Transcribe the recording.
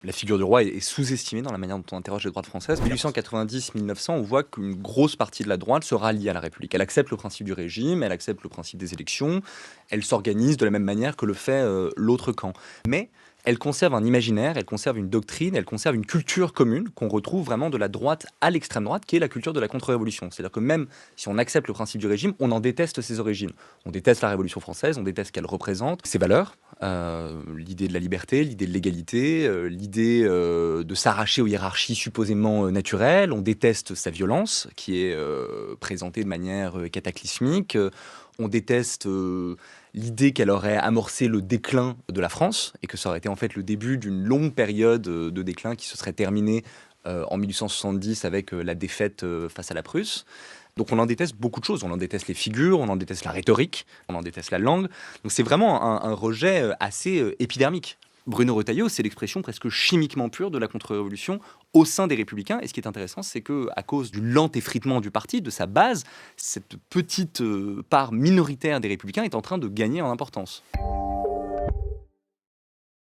La figure du roi est sous-estimée dans la manière dont on interroge les droites françaises. 1890-1900, on voit qu'une grosse partie de la droite se rallie à la République. Elle accepte le principe du régime, elle accepte le principe des élections, elle s'organise de la même manière que le fait l'autre camp. Mais elle conserve un imaginaire, elle conserve une doctrine, elle conserve une culture commune qu'on retrouve vraiment de la droite à l'extrême droite, qui est la culture de la contre-révolution. C'est-à-dire que même si on accepte le principe du régime, on en déteste ses origines. On déteste la Révolution française, on déteste ce qu'elle représente, ses valeurs, l'idée de la liberté, l'idée de l'égalité, l'idée de s'arracher aux hiérarchies supposément naturelles. On déteste sa violence, qui est présentée de manière cataclysmique. On déteste l'idée qu'elle aurait amorcé le déclin de la France et que ça aurait été en fait le début d'une longue période de déclin qui se serait terminée en 1870 avec la défaite face à la Prusse. Donc on en déteste beaucoup de choses, on en déteste les figures, on en déteste la rhétorique, on en déteste la langue. Donc c'est vraiment un rejet assez épidermique. Bruno Retailleau, c'est l'expression presque chimiquement pure de la contre-révolution au sein des Républicains. Et ce qui est intéressant, c'est que à cause du lent effritement du parti, de sa base, cette petite part minoritaire des Républicains est en train de gagner en importance.